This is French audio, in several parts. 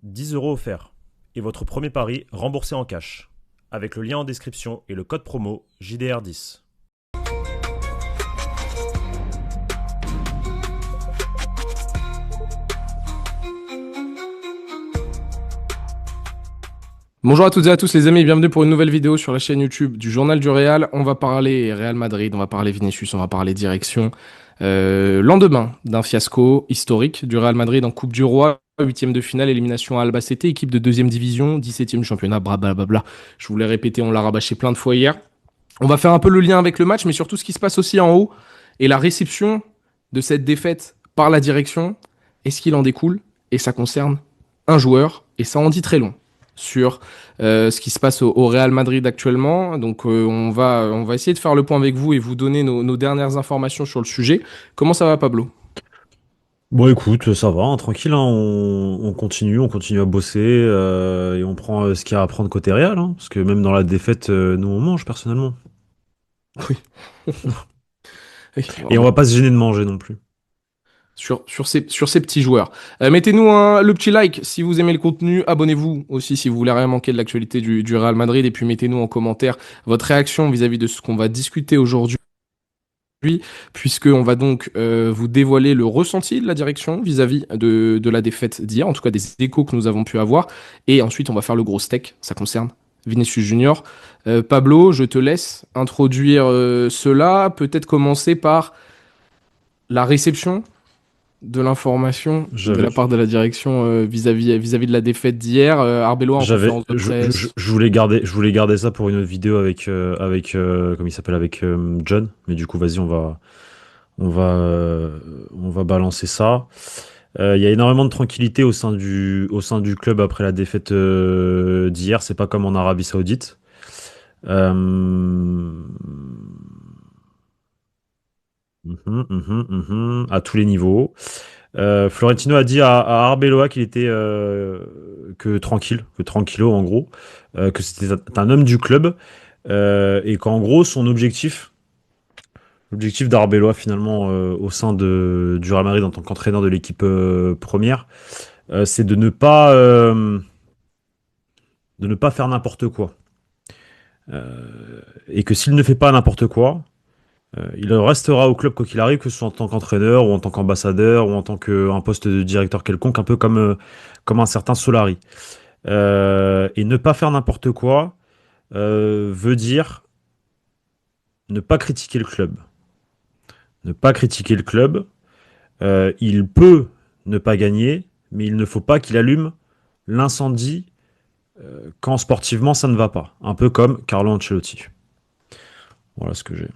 10 € offerts. Et votre premier pari remboursé en cash. Avec le lien en description et le code promo JDR10. Bonjour à toutes et à tous les amis, bienvenue pour une nouvelle vidéo sur la chaîne YouTube du Journal du Real. On va parler Real Madrid, on va parler Vinicius, on va parler direction. Lendemain d'un fiasco historique du Real Madrid en Coupe du Roi, huitième de finale, élimination à Albacete, équipe de deuxième division, 17e du championnat, blablabla. Je vous l'ai répété, on l'a rabâché plein de fois hier. On va faire un peu le lien avec le match, mais surtout ce qui se passe aussi en haut et la réception de cette défaite par la direction et ce qu'il en découle. Et ça concerne un joueur, et ça en dit très long sur ce qui se passe au Real Madrid actuellement. Donc on va essayer de faire le point avec vous et vous donner nos dernières informations sur le sujet. Comment ça va, Pablo? Bon, écoute, ça va, hein, tranquille, hein, on continue à bosser et on prend ce qu'il y a à prendre côté Real, hein, parce que même dans la défaite, nous on mange personnellement. Oui. Et on va pas se gêner de manger non plus. Sur ces petits joueurs. Mettez-nous le petit like si vous aimez le contenu. Abonnez-vous aussi si vous voulez rien manquer de l'actualité du Real Madrid. Et puis mettez-nous en commentaire votre réaction vis-à-vis de ce qu'on va discuter aujourd'hui, puisqu'on va donc vous dévoiler le ressenti de la direction vis-à-vis de la défaite d'hier, en tout cas des échos que nous avons pu avoir. Et ensuite, on va faire le gros steak, ça concerne Vinicius Junior. Pablo, je te laisse introduire cela. Peut-être commencer par la réception de l'information de la J'avais, part de la direction vis-à-vis de la défaite d'hier. Arbeloa en j'avais, conférence de presse. je voulais garder ça pour une autre vidéo comme il s'appelle, avec John. Mais du coup, vas-y, on va balancer ça. Il y a énormément de tranquillité au sein du club après la défaite d'hier. C'est pas comme en Arabie Saoudite. Euh, à tous les niveaux. Florentino a dit à Arbeloa qu'il était que tranquille, que tranquillo en gros, que c'était un homme du club et qu'en gros l'objectif d'Arbeloa finalement au sein du Real Madrid en tant qu'entraîneur de l'équipe première, c'est de ne pas faire n'importe quoi. Et que s'il ne fait pas n'importe quoi, il restera au club quoi qu'il arrive, que ce soit en tant qu'entraîneur ou en tant qu'ambassadeur ou en tant qu'un poste de directeur quelconque, un peu comme un certain Solari. Et ne pas faire n'importe quoi veut dire ne pas critiquer le club. Ne pas critiquer le club. Il peut ne pas gagner, mais il ne faut pas qu'il allume l'incendie quand sportivement ça ne va pas. Un peu comme Carlo Ancelotti. Voilà ce que j'ai.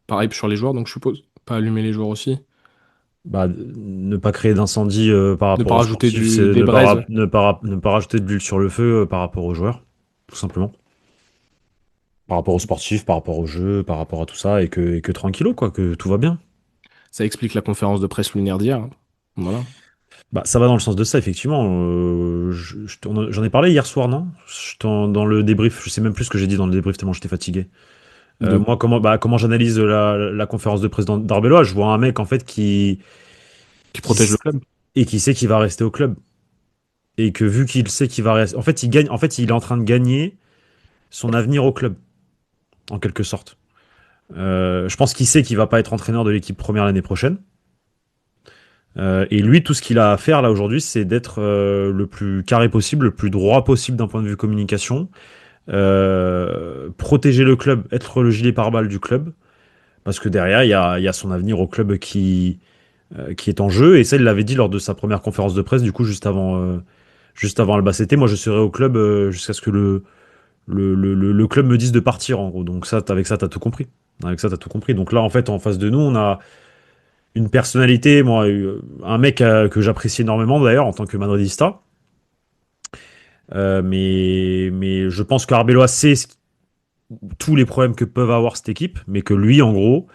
Pareil sur les joueurs, donc je suppose. Pas allumer les joueurs aussi. Bah, ne pas créer d'incendie par Ne rapport pas aux rajouter sportifs, c'est des braises. ne pas rajouter de l'huile sur le feu par rapport aux joueurs, tout simplement. Par rapport aux sportifs, par rapport au jeu, par rapport à tout ça, et que tranquillo, quoi, que tout va bien. Ça explique la conférence de presse lunaire d'hier, hein. Voilà. Bah, ça va dans le sens de ça, effectivement. J'en ai parlé hier soir, non? Dans le débrief, je sais même plus ce que j'ai dit dans le débrief, tellement j'étais fatigué. De... Moi, comment j'analyse la conférence de presse d'Arbeloa? Je vois un mec, en fait, Qui qui, protège le s- club. et qui sait qu'il va rester au club. Et que vu qu'il sait qu'il va rester. En fait, il gagne. En fait, il est en train de gagner son avenir au club, en quelque sorte. Je pense qu'il sait qu'il va pas être entraîneur de l'équipe première l'année prochaine. Et lui, tout ce qu'il a à faire là aujourd'hui, c'est d'être le plus carré possible, le plus droit possible d'un point de vue communication, protéger le club, être le gilet pare-balles du club, parce que derrière, il y a son avenir au club qui est en jeu. Et ça, il l'avait dit lors de sa première conférence de presse, du coup, juste avant Albacete. Moi, je serai au club jusqu'à ce que le club me dise de partir, en gros. Donc ça, avec ça, t'as tout compris. Avec ça, t'as tout compris. Donc là, en fait, en face de nous, on a une personnalité, moi, un mec que j'apprécie énormément d'ailleurs en tant que madridista. Mais je pense qu'Arbeloa sait tous les problèmes que peuvent avoir cette équipe, mais que lui, en gros,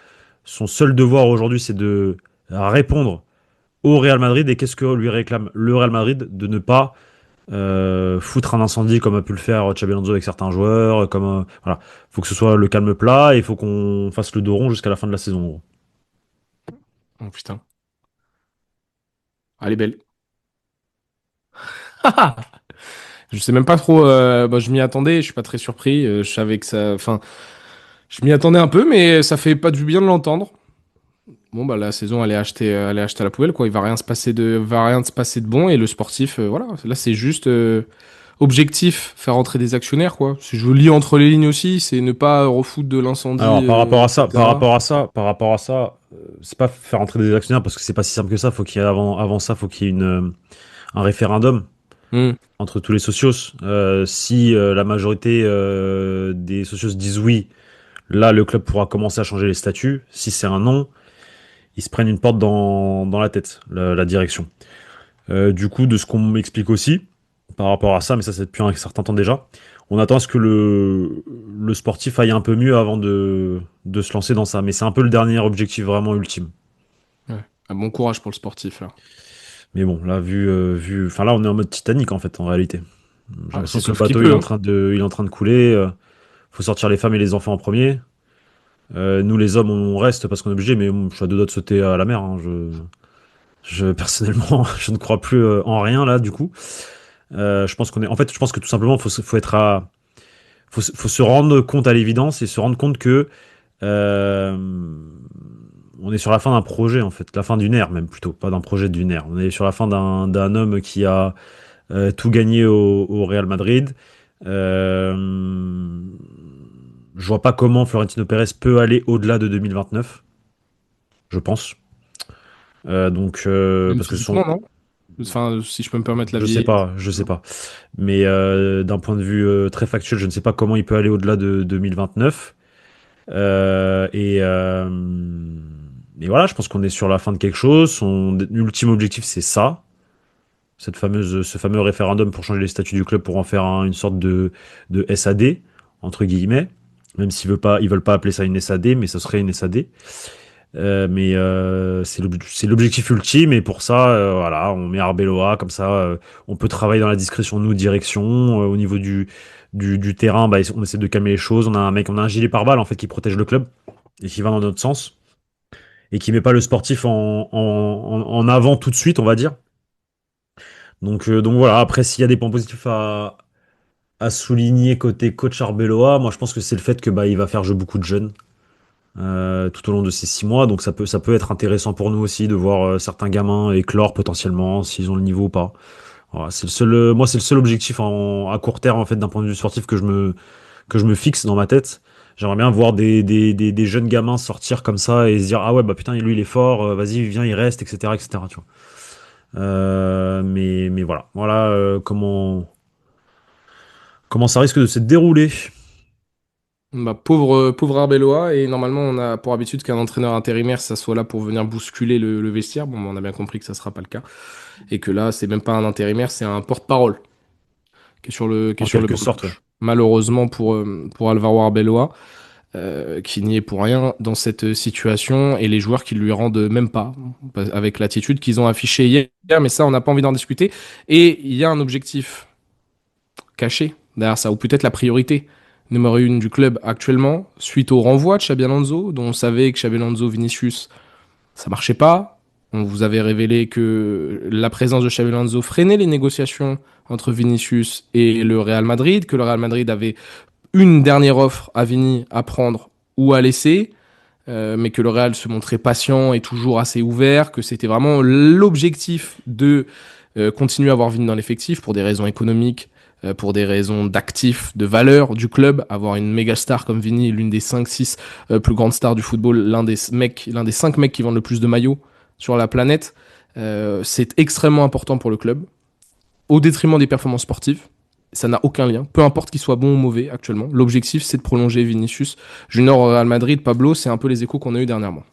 son seul devoir aujourd'hui, c'est de répondre au Real Madrid. Et qu'est-ce que lui réclame le Real Madrid? De ne pas foutre un incendie comme a pu le faire Xabi Alonso avec certains joueurs. Voilà, faut que ce soit le calme plat et il faut qu'on fasse le dos rond jusqu'à la fin de la saison, en gros. Oh putain. Elle est belle. Je sais même pas trop. Bah, je m'y attendais. Je suis pas très surpris. Je savais que ça. Enfin, je m'y attendais un peu, mais ça fait pas du bien de l'entendre. Bon, bah la saison, elle est achetée à la poubelle, quoi. Il va rien se passer de bon. Et le sportif, voilà. Là, c'est juste objectif, faire entrer des actionnaires, quoi. Si je lis entre les lignes aussi, c'est ne pas refoutre de l'incendie, Alors, par rapport à ça, etc. c'est pas faire entrer des actionnaires parce que c'est pas si simple que ça. Faut qu'il y ait avant ça, faut qu'il y ait un référendum Hmm. entre tous les socios. Si la majorité des socios disent oui, là, le club pourra commencer à changer les statuts. Si c'est un non, ils se prennent une porte dans la tête, la direction. Du coup, de ce qu'on m'explique aussi, par rapport à ça, mais ça c'est depuis un certain temps déjà, on attend à ce que le sportif aille un peu mieux avant de se lancer dans ça. Mais c'est un peu le dernier objectif vraiment ultime. Ouais. Ah, bon courage pour le sportif, là. Mais bon, là, enfin là, on est en mode Titanic en fait, en réalité. J'ai Ah, l'impression c'est que le sauf qui bateau, il est peut, en hein. train il est en train de couler. Faut sortir les femmes et les enfants en premier. Nous, les hommes, on reste parce qu'on est obligé, mais bon, je suis à deux doigts de sauter à la mer, hein. Personnellement, je ne crois plus en rien là, du coup. Je pense en fait, je pense que tout simplement, faut se rendre compte à l'évidence et se rendre compte que euh, on est sur la fin d'un projet en fait, la fin d'une ère même plutôt, pas d'un projet d'une ère. On est sur la fin d'un homme qui a tout gagné au Real Madrid. Euh, je vois pas comment Florentino Pérez peut aller au-delà de 2029, je pense. Même Parce que physiquement, non? Enfin, si je peux me permettre la je sais vieillesse. pas, je sais pas. Mais d'un point de vue très factuel, je ne sais pas comment il peut aller au-delà de 2029. Euh, et, euh, et voilà, je pense qu'on est sur la fin de quelque chose. Son ultime objectif, c'est ça. Ce fameux référendum pour changer les statuts du club pour en faire une sorte de SAD, entre guillemets. Même ils veulent pas appeler ça une SAD, mais ça serait une SAD. C'est l'objectif ultime et pour ça, voilà, on met Arbeloa comme ça, on peut travailler dans la discrétion nous direction au niveau du terrain, bah, on essaie de calmer les choses. On a un gilet pare-balles en fait qui protège le club et qui va dans notre sens et qui met pas le sportif en avant tout de suite, on va dire. Donc voilà. Après, s'il y a des points positifs à souligner côté coach Arbeloa, moi je pense que c'est le fait que bah il va faire jouer beaucoup de jeunes tout au long de ces 6 mois. Donc ça peut être intéressant pour nous aussi de voir certains gamins éclore potentiellement s'ils ont le niveau ou pas. Voilà, moi c'est le seul objectif à court terme en fait d'un point de vue sportif que je me fixe dans ma tête. J'aimerais bien voir des jeunes gamins sortir comme ça et se dire ah ouais bah putain lui il est fort, vas-y viens il reste etc. Tu vois. Mais voilà comment ça risque de se dérouler. Bah, pauvre Arbeloa, et normalement on a pour habitude qu'un entraîneur intérimaire ça soit là pour venir bousculer le vestiaire. Bon, bah, on a bien compris que ça sera pas le cas et que là c'est même pas un intérimaire, c'est un porte-parole qui est En sur le quelque banc sorte, ouais. touche. Malheureusement pour Alvaro Arbeloa, qui n'y est pour rien dans cette situation et les joueurs qui lui rendent même pas avec l'attitude qu'ils ont affichée hier, mais ça on n'a pas envie d'en discuter. Et il y a un objectif caché derrière ça, ou peut-être la priorité numéro une du club actuellement, suite au renvoi de Xabi Alonso, dont on savait que Xabi Alonso, Vinicius, ça marchait pas. On vous avait révélé que la présence de Xabi Alonso freinait les négociations entre Vinicius et le Real Madrid, que le Real Madrid avait une dernière offre à Vini à prendre ou à laisser, mais que le Real se montrait patient et toujours assez ouvert, que c'était vraiment l'objectif de continuer à avoir Vini dans l'effectif pour des raisons économiques, pour des raisons d'actifs, de valeur du club, avoir une méga star comme Vini, l'une des 5-6 plus grandes stars du football, l'un des 5 mecs qui vendent le plus de maillots sur la planète, c'est extrêmement important pour le club, au détriment des performances sportives. Ça n'a aucun lien, peu importe qu'il soit bon ou mauvais actuellement. L'objectif, c'est de prolonger Vinicius Junior au Real Madrid. Pablo, c'est un peu les échos qu'on a eu dernièrement.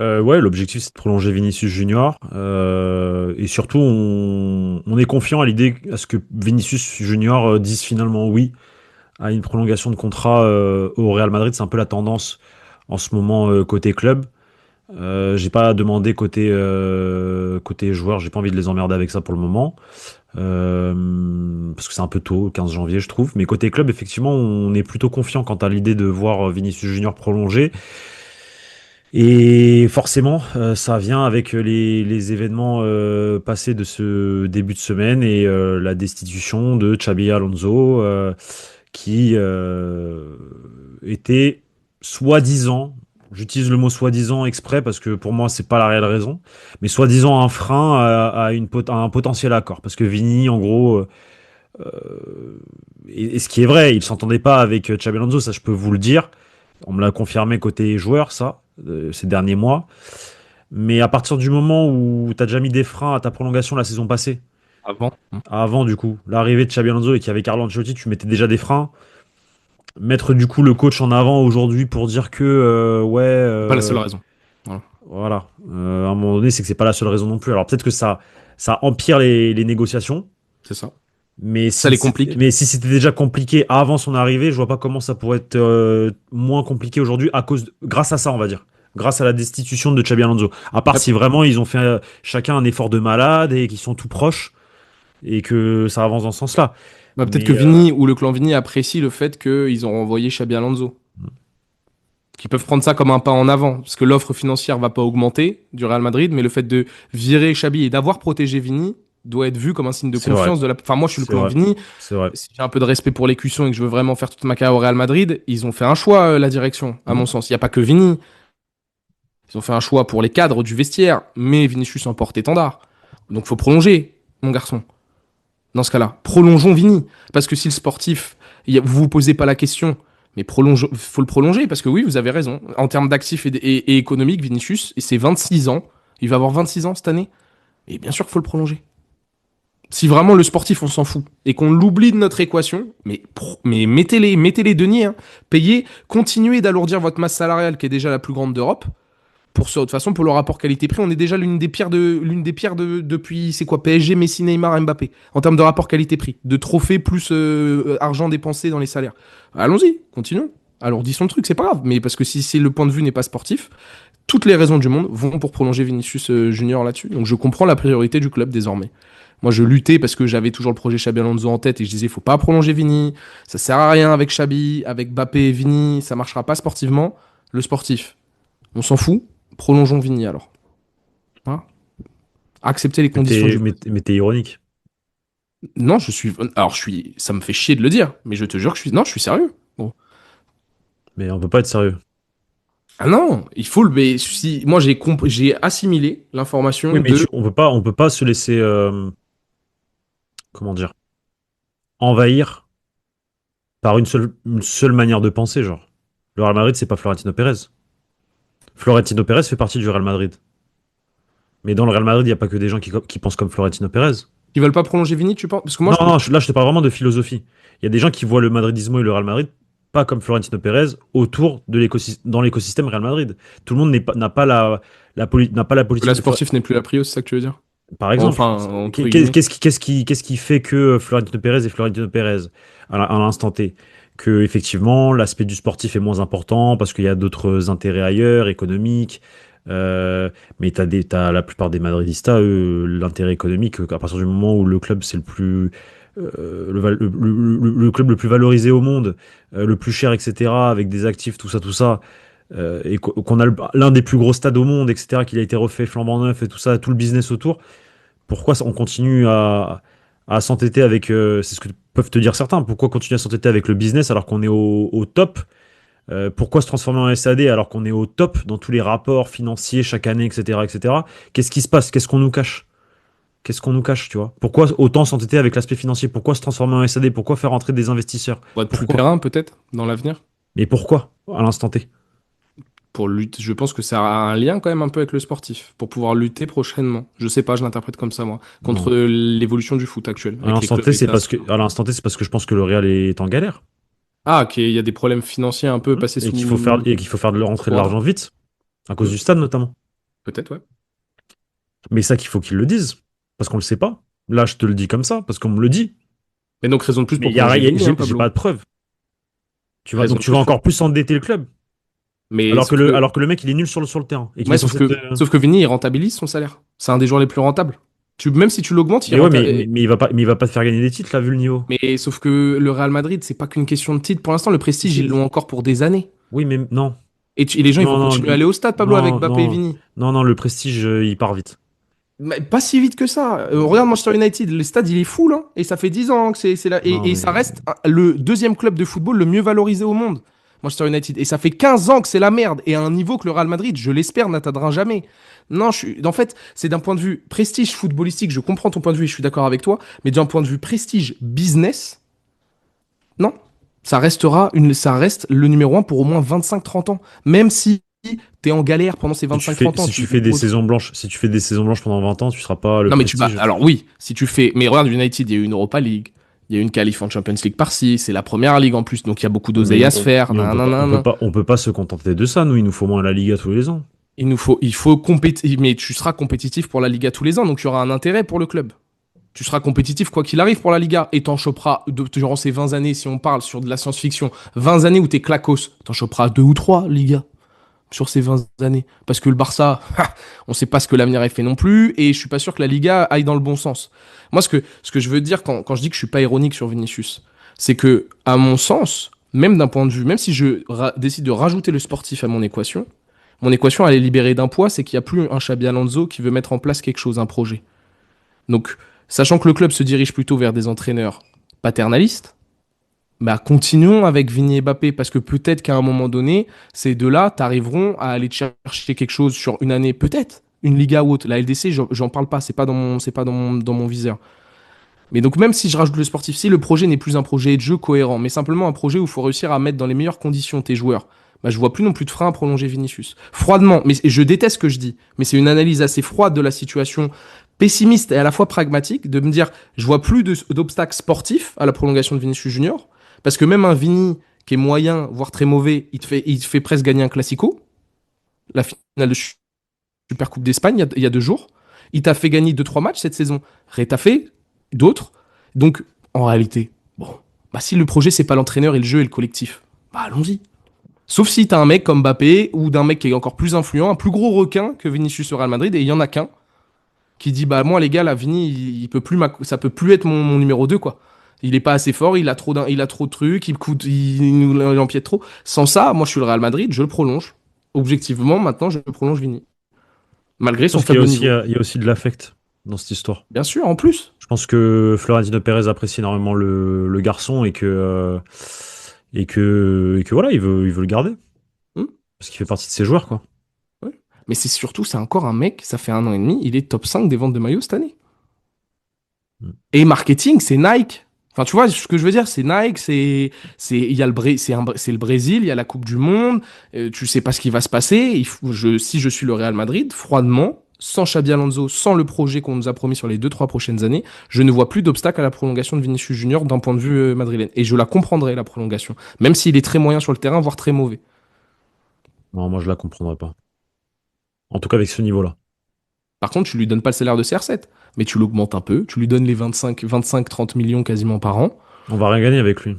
Ouais, l'objectif c'est de prolonger Vinicius Junior et surtout on est confiant à l'idée à ce que Vinicius Junior dise finalement oui à une prolongation de contrat au Real Madrid. C'est un peu la tendance en ce moment côté club. J'ai pas demandé côté joueur, j'ai pas envie de les emmerder avec ça pour le moment. Parce que c'est un peu tôt, 15 janvier, je trouve. Mais côté club, effectivement, on est plutôt confiant quant à l'idée de voir Vinicius Junior prolonger. Et forcément, ça vient avec les événements passés de ce début de semaine et la destitution de Xabi Alonso, qui était soi-disant, j'utilise le mot soi-disant exprès parce que pour moi c'est pas la réelle raison, mais soi-disant un frein à un potentiel accord. Parce que Vini, en gros, et ce qui est vrai, il s'entendait pas avec Xabi Alonso, ça je peux vous le dire. On me l'a confirmé côté joueur, ça, ces derniers mois. Mais à partir du moment où tu as déjà mis des freins à ta prolongation la saison passée, Avant. avant du coup, l'arrivée de Xabi Alonso et qu'il y avait Carlo Ancelotti, tu mettais déjà des freins. Mettre du coup le coach en avant aujourd'hui pour dire que ouais, Pas la seule raison. Voilà. voilà, à un moment donné, c'est que c'est pas la seule raison non plus. Alors peut-être que ça empire les négociations, C'est ça. mais Ça les complique. mais si c'était déjà compliqué avant son arrivée, je vois pas comment ça pourrait être moins compliqué aujourd'hui grâce à ça, on va dire. Grâce à la destitution de Xabi Alonso. À part Yep. si vraiment ils ont fait chacun un effort de malade et qu'ils sont tout proches et que ça avance dans ce sens-là. Bah, peut-être que Mais Vini ou le clan Vini apprécie le fait qu'ils ont renvoyé Xabi Alonso. Qu'ils peuvent prendre ça comme un pas en avant. Parce que l'offre financière va pas augmenter du Real Madrid, mais le fait de virer Xabi et d'avoir protégé Vini doit être vu comme un signe de c'est vrai, confiance de la. Enfin, moi, je suis le c'est clan vrai, Vini. c'est vrai. Si j'ai un peu de respect pour l'écusson et que je veux vraiment faire toute ma carrière au Real Madrid, ils ont fait un choix, la direction, à mon sens. Il n'y a pas que Vini. Ils ont fait un choix pour les cadres du vestiaire, mais Vinicius en porte-étendard. Donc, faut prolonger, mon garçon. Dans ce cas-là, prolongeons Vini. Parce que si le sportif, vous vous posez pas la question, mais faut le prolonger, parce que oui, vous avez raison. En termes d'actifs et économiques, Vinicius, et c'est 26 ans. Il va avoir 26 ans cette année. Et bien sûr qu'il faut le prolonger. Si vraiment le sportif, on s'en fout, et qu'on l'oublie de notre équation, mais mettez les deniers, hein. Payez, continuez d'alourdir votre masse salariale, qui est déjà la plus grande d'Europe. Pour ça, de toute façon, pour le rapport qualité-prix, on est déjà l'une des pires depuis, c'est quoi, PSG, Messi, Neymar, Mbappé, en termes de rapport qualité-prix, de trophées plus argent dépensé dans les salaires. Allons-y, continuons. Alourdissons le truc, c'est pas grave, mais parce que si le point de vue n'est pas sportif, toutes les raisons du monde vont pour prolonger Vinicius Junior là-dessus. Donc je comprends la priorité du club désormais. Moi, je luttais parce que j'avais toujours le projet Xabi Alonso en tête et je disais, faut pas prolonger Vini, ça sert à rien avec Xabi, avec Mbappé et Vini, ça marchera pas sportivement. Le sportif, on s'en fout, prolongeons Vini alors. Voilà. Accepter les conditions du club. Mais t'es ironique. Non, ça me fait chier de le dire, mais je te jure que non, je suis sérieux. Bon. Mais on peut pas être sérieux. Ah non, il faut moi j'ai assimilé l'information Oui, mais de. on peut pas se laisser, comment dire, envahir par une seule manière de penser, genre. Le Real Madrid, c'est pas Florentino Pérez. Florentino Pérez fait partie du Real Madrid. Mais dans le Real Madrid, il n'y a pas que des gens qui pensent comme Florentino Pérez. Ils veulent pas prolonger Vini, tu penses? Parce que moi, Non, non, là, je te parle vraiment de philosophie. Il y a des gens qui voient le madridismo et le Real Madrid pas comme Florentino Pérez autour de dans l'écosystème Real Madrid. Tout le monde n'a pas n'a pas la politique la de sportif n'est plus la prio, c'est ça que tu veux dire? Par exemple, Enfin, entre guillemets. qu'est-ce qui fait que Florentino Pérez est Florentino Pérez à l'instant T? Que effectivement, l'aspect du sportif est moins important parce qu'il y a d'autres intérêts ailleurs, économiques. Mais t'as la plupart des Madridistas, eux, l'intérêt économique, à partir du moment où le club c'est le plus le club le plus valorisé au monde, le plus cher, etc., avec des actifs, tout ça, et qu'on a l'un des plus gros stades au monde, etc., qu'il a été refait flambant neuf et tout ça, tout le business autour. Pourquoi on continue à s'entêter avec, c'est ce que peuvent te dire certains, pourquoi continuer à s'entêter avec le business alors qu'on est au top? Pourquoi se transformer en SAD alors qu'on est au top dans tous les rapports financiers chaque année, etc., etc. Qu'est-ce qui se passe? Qu'est-ce qu'on nous cache? Qu'est-ce qu'on nous cache, tu vois? Pourquoi autant s'entêter avec l'aspect financier? Pourquoi se transformer en SAD? Pourquoi faire entrer des investisseurs? Pour être plus Pourquoi? terrain, peut-être, dans l'avenir. Mais pourquoi à l'instant T? Pour lutter, je pense que ça a un lien quand même un peu avec le sportif, pour pouvoir lutter prochainement. Je sais pas, je l'interprète comme ça, moi. Contre Non. l'évolution du foot actuel. À Avec les l'instant clubs T, c'est États. parce que je pense que le Real est en galère Ah, ok, il y a des problèmes financiers un peu passés et sous. qu'il faut faire de rentrer de Wow. l'argent vite à cause du stade notamment. Peut-être, ouais. Mais ça qu'il faut qu'ils le disent parce qu'on le sait pas. Là, je te le dis comme ça parce qu'on me le dit. Mais donc, raison de plus Mais pour prolonger Vini, hein, j'ai Pablo. pas de preuves. Raison Donc de tu vas plus. encore plus endetter le club. Mais sauf que, Alors que le mec il est nul sur le terrain. Et qu'il ouais, est sauf censé être, que, sauf que Vini, il rentabilise son salaire. C'est un des joueurs les plus rentables. Même si tu l'augmentes, il mais ouais, rentabilise. mais il va pas te faire gagner des titres là vu le niveau. Mais sauf que le Real Madrid, c'est pas qu'une question de titre. Pour l'instant, le prestige, Si. ils l'ont encore pour des années. Oui, mais non. Et les gens, ils Non, vont non, continuer à aller au stade, Pablo, avec non, Mbappé et non, Vini. non, le prestige, il part vite. Mais pas si vite que ça. Regarde Manchester United, le stade, il est full, hein, et ça fait 10 ans que c'est là. Non, Et ça mais reste le deuxième club de football le mieux valorisé au monde, Manchester United. Et ça fait 15 ans que c'est la merde. Et à un niveau que le Real Madrid, je l'espère, n'atteindra jamais. Non, en fait, c'est d'un point de vue prestige footballistique, je comprends ton point de vue et je suis d'accord avec toi, mais d'un point de vue prestige business, non. Ça reste le numéro un pour au moins 25-30 ans. Même si t'es en galère pendant ces si tu fais, 25-30 ans, si tu fais des saisons blanches, si tu fais des saisons blanches pendant 20 ans, tu seras pas le non, mais tu vas. prestige. Alors oui, si tu fais. Mais regarde, United, il y a eu une Europa League. Il y a eu une qualif en Champions League par-ci. C'est la première ligue en plus. Donc il y a beaucoup d'oseille à se faire. Mais Nan, nan, nan, nan. on peut pas se contenter de ça. Nous, il nous faut moins la Liga tous les ans. Il faut compétir. Mais tu seras compétitif pour la Liga tous les ans. Donc il y aura un intérêt pour le club. Tu seras compétitif quoi qu'il arrive pour la Liga. Et t'en choperas, durant ces 20 années, si on parle sur de la science-fiction, 20 années où t'es clacos, t'en choperas 2 ou 3 Liga sur ces 20 années. Parce que le Barça, on sait pas ce que l'avenir est fait non plus, et je suis pas sûr que la Liga aille dans le bon sens. Moi, ce que je veux dire quand je dis que je suis pas ironique sur Vinicius, c'est que, à mon sens, même d'un point de vue, même si je décide de rajouter le sportif à mon équation, elle est libérée d'un poids, c'est qu'il n'y a plus un Xabi Alonso qui veut mettre en place quelque chose, un projet. Donc, sachant que le club se dirige plutôt vers des entraîneurs paternalistes, bah, continuons avec Vini et Mbappé, parce que peut-être qu'à un moment donné, ces deux-là t'arriveront à aller chercher quelque chose sur une année, peut-être, une Liga ou autre. La LDC, j'en parle pas, c'est pas dans mon viseur. Mais donc même si je rajoute le sportif, si le projet n'est plus un projet de jeu cohérent, mais simplement un projet où il faut réussir à mettre dans les meilleures conditions tes joueurs, bah, je vois plus non plus de frein à prolonger Vinicius. Froidement, mais je déteste ce que je dis, mais c'est une analyse assez froide de la situation, pessimiste et à la fois pragmatique, de me dire, je vois plus d'obstacles sportifs à la prolongation de Vinicius Junior, parce que même un Vini qui est moyen, voire très mauvais, il te fait presque gagner un Classico, la finale de Super Coupe d'Espagne il y a 2 jours. Il t'a fait gagner 2-3 matchs cette saison. Retafe, d'autres. Donc, en réalité, bon, bah, si le projet, c'est pas l'entraîneur et le jeu et le collectif, bah allons-y. Sauf si t'as un mec comme Mbappé ou d'un mec qui est encore plus influent, un plus gros requin que Vinicius au Real Madrid, et il y en a qu'un qui dit bah moi les gars, là, Vini, il peut plus ça peut plus être mon numéro 2 quoi. Il est pas assez fort, il a trop de trucs, il empiète trop. Sans ça, moi je suis le Real Madrid, je le prolonge. Objectivement, maintenant, je prolonge Vini. Malgré Je son pense qu'il y a faible aussi, niveau. il y a aussi de l'affect dans cette histoire. Bien sûr, en plus. Je pense que Florentino Pérez apprécie énormément le garçon et que voilà, il veut le garder. Hmm. Parce qu'il fait partie de ses joueurs, quoi. Ouais. Mais c'est encore un mec, ça fait 1 an et demi, il est top 5 des ventes de maillots cette année. Mm. Et marketing, c'est Nike. Enfin, tu vois, ce que je veux dire, c'est Nike, il y a c'est le Brésil, il y a la Coupe du Monde, tu sais pas ce qui va se passer. Si je suis le Real Madrid, froidement, sans Xabi Alonso, sans le projet qu'on nous a promis sur les 2-3 prochaines années, je ne vois plus d'obstacle à la prolongation de Vinicius Junior d'un point de vue madrilène. Et je la comprendrai, la prolongation. Même s'il est très moyen sur le terrain, voire très mauvais. Non, moi, je la comprendrais pas. En tout cas, avec ce niveau-là. Par contre, tu lui donnes pas le salaire de CR7, mais tu l'augmentes un peu, tu lui donnes les 25-30 millions quasiment par an. On va rien gagner avec lui.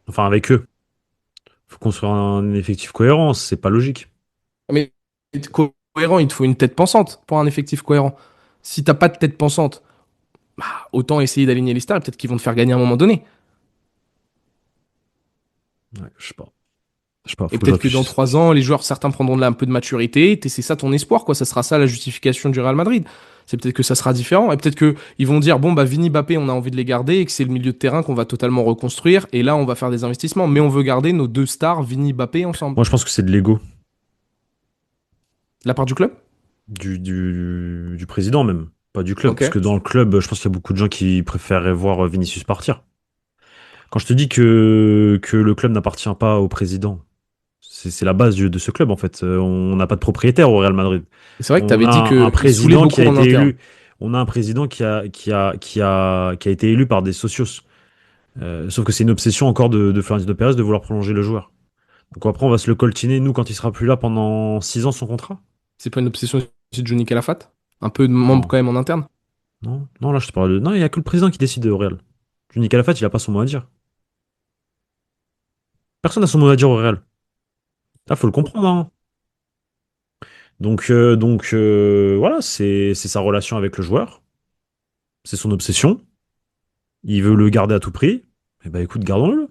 Enfin, avec eux. Faut construire un effectif cohérent, c'est pas logique. Mais cohérent, il te faut une tête pensante pour un effectif cohérent. Si t'as pas de tête pensante, bah, autant essayer d'aligner les stars, et peut-être qu'ils vont te faire gagner à un moment donné. Ouais, je sais pas. Je sais pas, Et faut que je peut-être que dans réfléchisse. 3 ans, les joueurs, certains prendront un peu de maturité, et c'est ça ton espoir, quoi. Ça sera ça la justification du Real Madrid. C'est peut-être que ça sera différent, et peut-être que ils vont dire, bon, bah, Vini, Mbappé, on a envie de les garder, et que c'est le milieu de terrain qu'on va totalement reconstruire, et là, on va faire des investissements, mais on veut garder nos 2 stars, Vini, Mbappé, ensemble. Moi, je pense que c'est de l'ego La part du club? du président même, pas du club. Ok. Parce que dans le club, je pense qu'il y a beaucoup de gens qui préféreraient voir Vinicius partir. Quand je te dis que le club n'appartient pas au président, c'est la base de ce club en fait. On n'a pas de propriétaire au Real Madrid. C'est vrai que tu On avais a dit un qu'il saoulait président qui beaucoup a en été interne. élu. On a un président qui a été élu par des socios. Sauf que c'est une obsession encore de Florentino Pérez de vouloir prolonger le joueur. Donc après, on va se le coltiner, nous, quand il sera plus là pendant 6 ans, son contrat. C'est pas une obsession aussi de Johnny Calafat? Un peu de membre Non, quand même en interne? non, non, là, je te parle de. Non, il n'y a que le président qui décide au Real. Johnny Calafat, il a pas son mot à dire. Personne n'a son mot à dire au Real. Là, faut le comprendre, hein. Voilà, c'est sa relation avec le joueur. C'est son obsession. Il veut le garder à tout prix. Eh ben, écoute, gardons-le.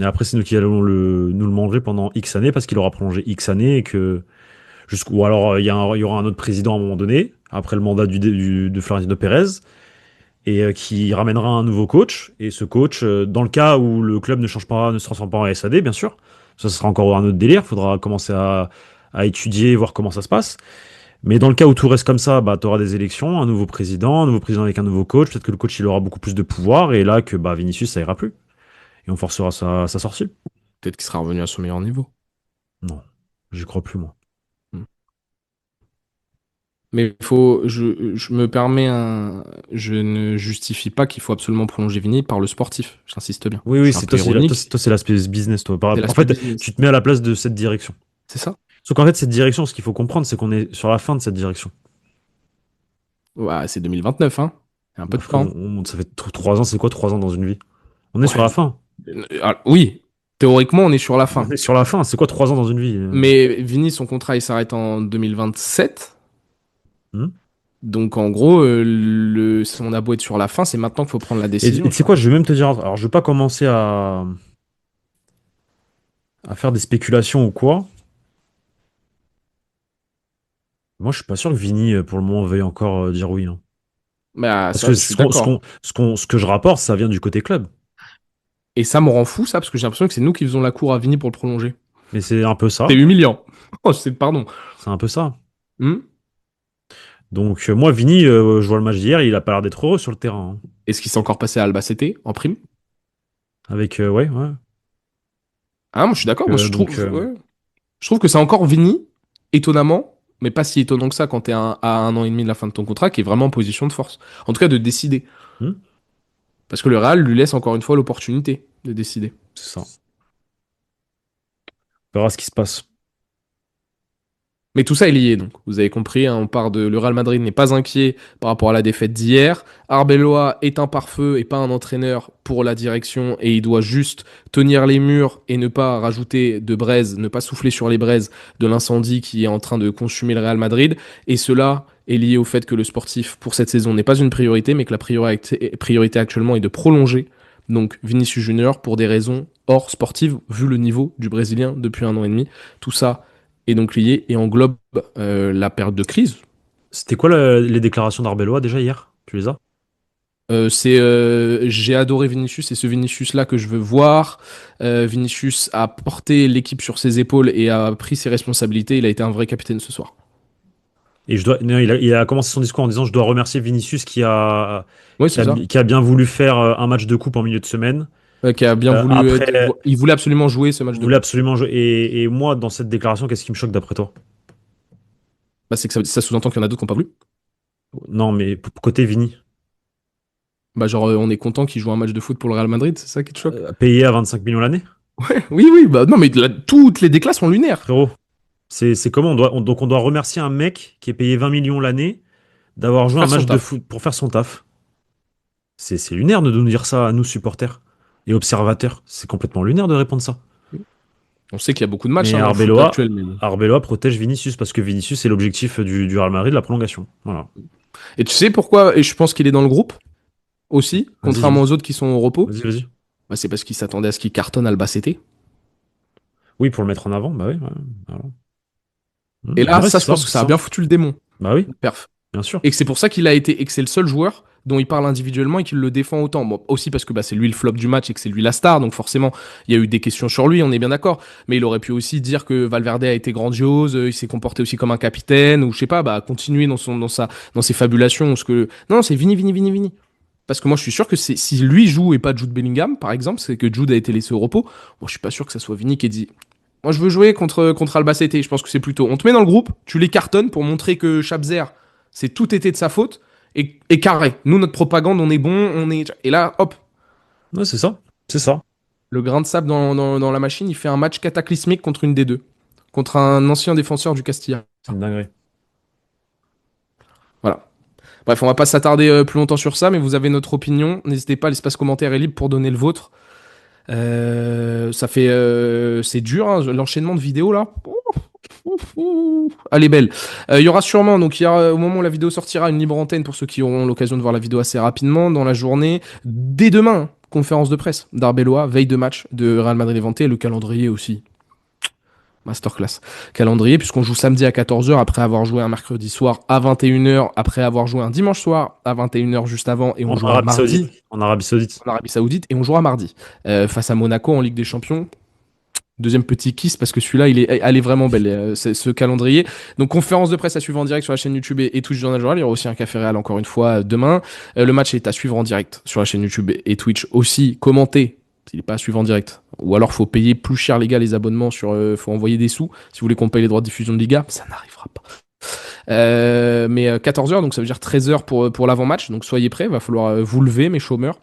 Et après, c'est nous qui allons nous le manger pendant X années parce qu'il aura prolongé X années et que ou alors il y aura un autre président à un moment donné, après le mandat de Florentino Pérez, et qui ramènera un nouveau coach. Et ce coach, dans le cas où le club ne change pas, ne se transforme pas en SAD, bien sûr, ça sera encore un autre délire. Il faudra commencer à étudier, voir comment ça se passe. Mais dans le cas où tout reste comme ça, bah, tu auras des élections, un nouveau président avec un nouveau coach. Peut-être que le coach il aura beaucoup plus de pouvoir et là que bah, Vinicius ça ira plus. Et on forcera sa sortie. Peut-être qu'il sera revenu à son meilleur niveau. Non, j'y crois plus moi. Hmm. Mais je me permets je ne justifie pas qu'il faut absolument prolonger Vini par le sportif. J'insiste bien. Oui, Je oui, suis un c'est peu ironique. toi, c'est l'aspect business, toi. C'est En l'aspect fait, business. tu te mets à la place de cette direction. C'est ça? Sauf qu'en fait, cette direction, ce qu'il faut comprendre, c'est qu'on est sur la fin de cette direction. Ouais, c'est 2029, hein. Il y a un peu Bah, de frère, temps. ça fait 3 ans, c'est quoi 3 ans dans une vie? On est sur Ouais. la fin. Oui, théoriquement, on est sur la On fin. est sur la fin, c'est quoi 3 ans dans une vie? Mais Vini, son contrat, il s'arrête en 2027. Hmm. Donc, en gros, si on a beau être sur la fin, c'est maintenant qu'il faut prendre la Et décision, tu tu sais vois. quoi, je vais même te dire, alors je vais pas commencer à faire des spéculations ou quoi. Moi, je suis pas sûr que Vini, pour le moment, veuille encore dire oui, hein. Bah, Parce ça, que je suis d'accord. ce que je rapporte, ça vient du côté club. Et ça me rend fou, ça, parce que j'ai l'impression que c'est nous qui faisons la cour à Vini pour le prolonger. Mais c'est un peu C'est ça. humiliant. Oh, pardon. C'est un peu ça. Hmm. Donc, moi, Vini, je vois le match d'hier, il a pas l'air d'être heureux sur le terrain, hein. Est-ce qu'il s'est encore passé à Albacete en prime? Avec, ouais, ouais. Ah, moi, je suis d'accord. Moi, Donc, ouais. Je trouve que c'est encore Vini, étonnamment, mais pas si étonnant que ça quand t'es à 1 an et demi de la fin de ton contrat, qui est vraiment en position de force. En tout cas, de décider. hmm, Parce que le Real lui laisse encore une fois l'opportunité de décider. c'est ça. On verra ce qui se passe. Mais tout ça est lié, donc. Vous avez compris, hein, on part de. Le Real Madrid n'est pas inquiet par rapport à la défaite d'hier. Arbeloa est un pare-feu et pas un entraîneur pour la direction, et il doit juste tenir les murs et ne pas rajouter de braise, ne pas souffler sur les braises de l'incendie qui est en train de consumer le Real Madrid. Et cela est lié au fait que le sportif pour cette saison n'est pas une priorité, mais que la priorité actuellement est de prolonger. Donc Vinicius Junior pour des raisons hors sportives, vu le niveau du Brésilien depuis 1 an et demi. Tout ça est donc lié et englobe la période de crise. C'était quoi les déclarations d'Arbeloa déjà hier? Tu les as? J'ai adoré Vinicius, c'est ce Vinicius là que je veux voir. Vinicius a porté l'équipe sur ses épaules et a pris ses responsabilités. Il a été un vrai capitaine ce soir. Et non, il a commencé son discours en disant je dois remercier Vinicius Oui, c'est ça. qui a bien voulu faire un match de coupe en milieu de semaine. Qui a bien voulu. Après, Il voulait absolument jouer ce match il de voulait coupe. absolument jouer. Et moi, dans cette déclaration, qu'est-ce qui me choque d'après toi? Bah, c'est que ça sous-entend qu'il y en a d'autres qui n'ont pas voulu. Non, mais côté Vini, Bah, genre, on est content qu'il joue un match de foot pour le Real Madrid, c'est ça qui te choque? payé à 25 millions l'année, Ouais, oui, oui, bah non, mais toutes les déclats sont lunaires. frérot. C'est comment donc on doit remercier un mec qui est payé 20 millions l'année d'avoir joué un Faire son match de taf. foot pour faire son taf. C'est lunaire de nous dire ça à nous supporters et observateurs. C'est complètement lunaire de répondre ça. On sait qu'il y a beaucoup de matchs Mais hein, dans le foot actuel, mais... Arbeloa protège Vinicius parce que Vinicius c'est l'objectif du Real Madrid, la prolongation. Voilà. Et tu sais pourquoi? Et je pense qu'il est dans le groupe aussi, Vas-y, contrairement dis. aux autres qui sont au repos. Vas-y, vas-y. Bah, c'est parce qu'il s'attendait à ce qu'il cartonne Albacete. Oui, pour le mettre en avant, bah oui. Ouais, voilà. Et là, Ouais, ça, c'est je ça, pense que c'est ça a ça. bien foutu le démon. Bah oui, Perf. bien sûr. Et que c'est pour ça qu'il a été, et que c'est le seul joueur dont il parle individuellement et qu'il le défend autant. Bon, aussi parce que bah, c'est lui le flop du match et que c'est lui la star, donc forcément, il y a eu des questions sur lui, on est bien d'accord. Mais il aurait pu aussi dire que Valverde a été grandiose, il s'est comporté aussi comme un capitaine, ou je sais pas, bah, continuer dans ses fabulations. Non, c'est Vini, Vini, Vini, Vini. Parce que moi, je suis sûr que si lui joue et pas Jude Bellingham, par exemple, c'est que Jude a été laissé au repos. Moi, je suis pas sûr que ça soit Vini qui ait dit moi, je veux jouer contre Albacete. Je pense que c'est plutôt. On te met dans le groupe, tu les cartonnes pour montrer que Chabzer, c'est tout été de sa faute. Et carré. Nous, notre propagande, on est bon, on est. Et là, hop, Ouais, c'est ça. C'est ça. le grain de sable dans la machine, il fait un match cataclysmique contre une des deux. Contre un ancien défenseur du Castilla. C'est une dinguerie. Voilà. Bref, on va pas s'attarder plus longtemps sur ça, mais vous avez notre opinion. N'hésitez pas, l'espace commentaire est libre pour donner le vôtre. C'est dur, hein, l'enchaînement de vidéos là. Elle est belle. Il y aura sûrement, donc au moment où la vidéo sortira, une libre antenne pour ceux qui auront l'occasion de voir la vidéo assez rapidement dans la journée. Dès demain, conférence de presse d'Arbeloa, veille de match de Real Madrid-Levante, le calendrier aussi. Masterclass. Calendrier, puisqu'on joue samedi à 14h après avoir joué un mercredi soir à 21h, après avoir joué un dimanche soir à 21h juste avant, et on joue un mardi En Arabie Saoudite. en Arabie Saoudite, et on jouera mardi face à Monaco en Ligue des Champions. Deuxième petit kiss parce que celui-là, elle est vraiment belle, ce calendrier. Donc, conférence de presse à suivre en direct sur la chaîne YouTube et Twitch Journal Journal. Il y aura aussi un café réel encore une fois demain. Le match est à suivre en direct sur la chaîne YouTube et Twitch aussi. Commenté. Il n'est pas à suivre en direct. Ou alors, faut payer plus cher, les gars, les abonnements faut envoyer des sous. Si vous voulez qu'on paye les droits de diffusion de Liga, ça n'arrivera pas. Mais 14h, donc ça veut dire 13h pour l'avant-match. Donc, soyez prêts. Va falloir vous lever, mes chômeurs.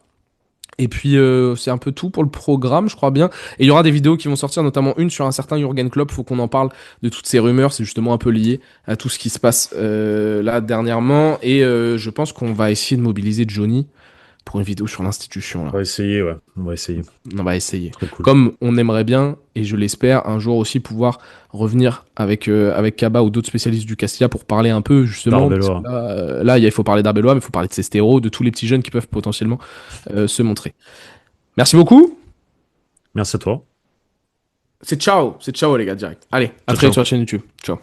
Et puis, c'est un peu tout pour le programme, je crois bien. Et il y aura des vidéos qui vont sortir, notamment une sur un certain Jürgen Klopp. Faut qu'on en parle de toutes ces rumeurs. C'est justement un peu lié à tout ce qui se passe là dernièrement. Et je pense qu'on va essayer de mobiliser Johnny pour une vidéo sur l'institution. Là. On va essayer, ouais. On va essayer. On va essayer. Très cool. Comme on aimerait bien, et je l'espère, un jour aussi pouvoir revenir avec Kaba ou d'autres spécialistes du Castilla pour parler un peu justement. Là, il faut parler d'Arbeloa, mais il faut parler de Cestero, de tous les petits jeunes qui peuvent potentiellement se montrer. Merci beaucoup. Merci à toi. C'est ciao les gars, direct. Allez, à très vite sur la chaîne YouTube. Ciao.